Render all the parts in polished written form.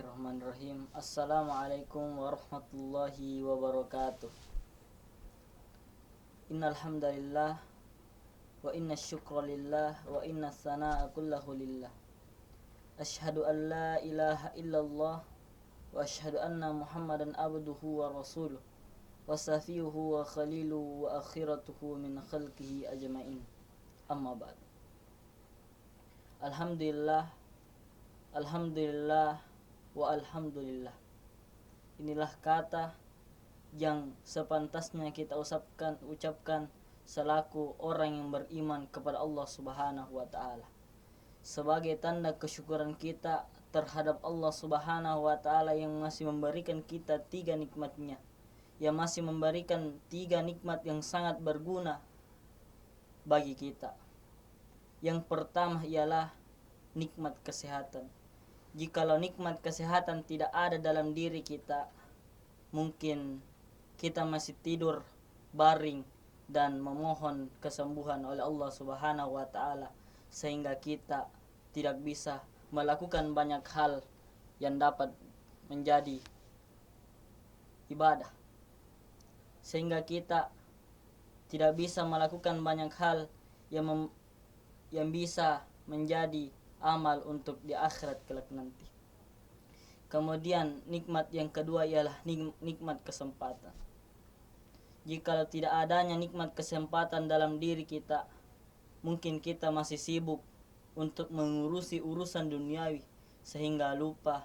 Bismillahirrahmanirrahim. Assalamualaikum warahmatullahi wabarakatuh. Innal hamdalillah wa inna syukra lillah wa inna sanaa kullahu lillah. Asyhadu an la ilaha illallah wa asyhadu anna Muhammadan abduhu wa rasuluh wa safiyuhu wa khaliluhu wa akhiratuhu min khalqihi ajmain. Amma ba'd. Alhamdulillah wa alhamdulillah. Inilah kata yang sepantasnya kita ucapkan selaku orang yang beriman kepada Allah Subhanahu wa taala. Sebagai tanda kesyukuran kita terhadap Allah Subhanahu wa taala yang masih memberikan kita 3 nikmatnya. Yang masih memberikan 3 nikmat yang sangat berguna bagi kita. Yang pertama ialah nikmat kesehatan. Jikalau nikmat kesehatan tidak ada dalam diri kita, mungkin kita masih tidur baring dan memohon kesembuhan oleh Allah Subhanahu wa taala, sehingga kita tidak bisa melakukan banyak hal yang dapat menjadi ibadah. Sehingga kita tidak bisa melakukan banyak hal yang bisa menjadi amal untuk di akhirat kelak nanti. Kemudian nikmat yang kedua ialah nikmat kesempatan. Jika tidak adanya nikmat kesempatan dalam diri kita, mungkin kita masih sibuk untuk mengurusi urusan duniawi sehingga lupa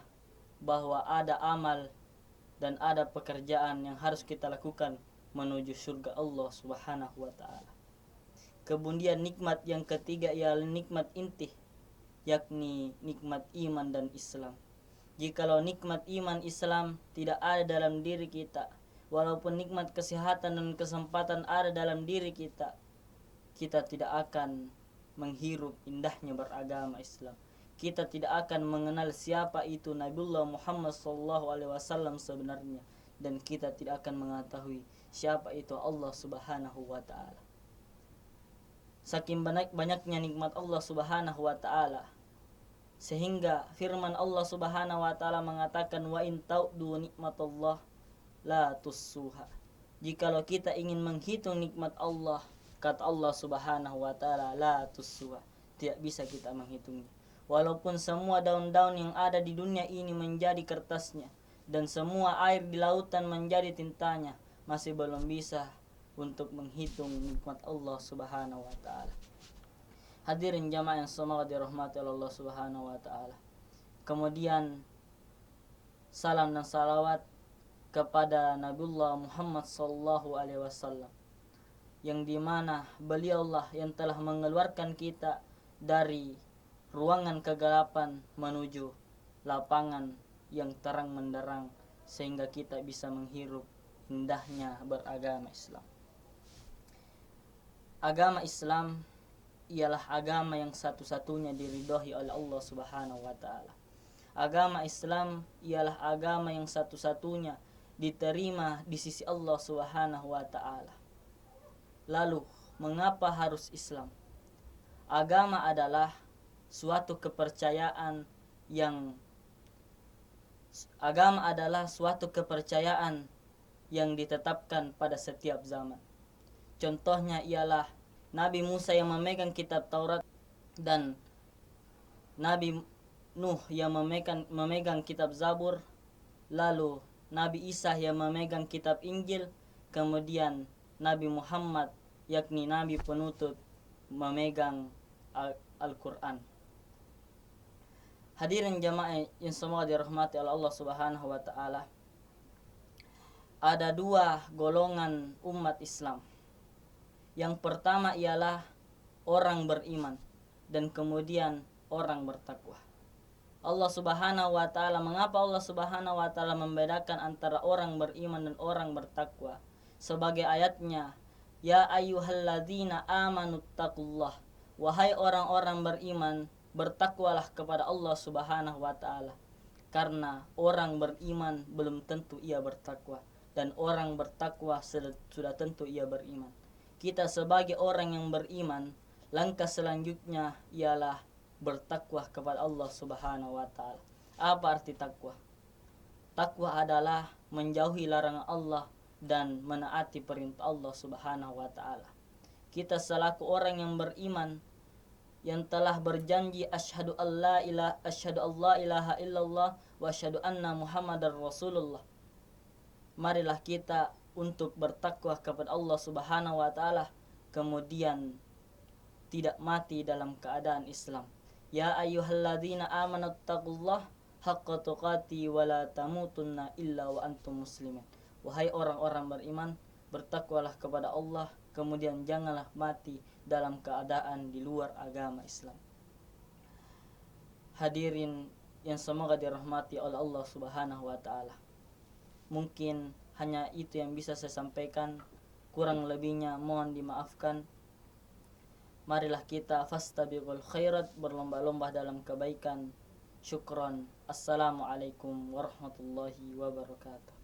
bahwa ada amal dan ada pekerjaan yang harus kita lakukan menuju surga Allah Subhanahu wa taala. Kemudian nikmat yang ketiga ialah nikmat inti, yakni nikmat iman dan Islam. Jikalau nikmat iman Islam tidak ada dalam diri kita, walaupun nikmat kesehatan dan kesempatan ada dalam diri kita, kita tidak akan menghirup indahnya beragama Islam. Kita tidak akan mengenal siapa itu Nabiullah Muhammad SAW sebenarnya, dan kita tidak akan mengetahui siapa itu Allah Subhanahu wa taala. Saking banyaknya nikmat Allah Subhanahu wa taala, sehingga firman Allah Subhanahu wa taala mengatakan wa in ta'uddu nikmatallah la tussuha. Jikalau kita ingin menghitung nikmat Allah, kata Allah Subhanahu wa taala, la tussuha, tidak bisa kita menghitungnya. Walaupun semua daun-daun yang ada di dunia ini menjadi kertasnya dan semua air di lautan menjadi tintanya, masih belum bisa untuk menghitung nikmat Allah Subhanahu wa taala. Hadirin jamaah yang semoga dirahmati Allah Subhanahu wa taala. Kemudian salam dan salawat kepada Nabiullah Muhammad sallallahu alaihi wasallam, yang dimana beliaulah yang telah mengeluarkan kita dari ruangan kegelapan menuju lapangan yang terang menderang, sehingga kita bisa menghirup indahnya beragama Islam. Agama Islam ialah agama yang satu-satunya diridhoi oleh Allah Subhanahu wa taala. Agama Islam ialah agama yang satu-satunya diterima di sisi Allah Subhanahu wa taala. Lalu, mengapa harus Islam? Agama adalah suatu kepercayaan yang ditetapkan pada setiap zaman. Contohnya ialah Nabi Musa yang memegang kitab Taurat dan Nabi Nuh yang memegang kitab Zabur, lalu Nabi Isa yang memegang kitab Injil, kemudian Nabi Muhammad yakni Nabi penutup memegang Al-Quran. Hadirin jamaah yang semoga dirahmati oleh Allah Subhanahu wa taala. Ada 2 golongan umat Islam. Yang pertama ialah orang beriman dan kemudian orang bertakwa. Allah Subhanahu wa taala, mengapa Allah Subhanahu wa taala membedakan antara orang beriman dan orang bertakwa? Sebagai ayatnya, ya ayyuhalladzina amanu taqullah, wahai orang-orang beriman, bertakwalah kepada Allah Subhanahu wa taala. Karena orang beriman belum tentu ia bertakwa, dan orang bertakwa sudah tentu ia beriman. Kita sebagai orang yang beriman, langkah selanjutnya ialah bertakwa kepada Allah Subhanahu wa taala. Apa arti takwa? Takwa adalah menjauhi larangan Allah dan menaati perintah Allah Subhanahu wa taala. Kita selaku orang yang beriman yang telah berjanji asyhadu alla ilaha illallah wa asyhadu anna muhammadar rasulullah. Marilah kita untuk bertakwa kepada Allah Subhanahu wa taala, kemudian tidak mati dalam keadaan Islam. Ya ayyuhalladzina amanu taqullaha haqqa tuqati wa la tamutunna illa wa antum muslimin. Wahai orang-orang beriman, bertakwalah kepada Allah, kemudian janganlah mati dalam keadaan di luar agama Islam. Hadirin yang semoga dirahmati oleh Allah Subhanahu wa taala. Mungkin hanya itu yang bisa saya sampaikan, kurang lebihnya mohon dimaafkan. Marilah kita fastabiqul khairat, berlomba-lomba dalam kebaikan. Syukron. Assalamualaikum warahmatullahi wabarakatuh.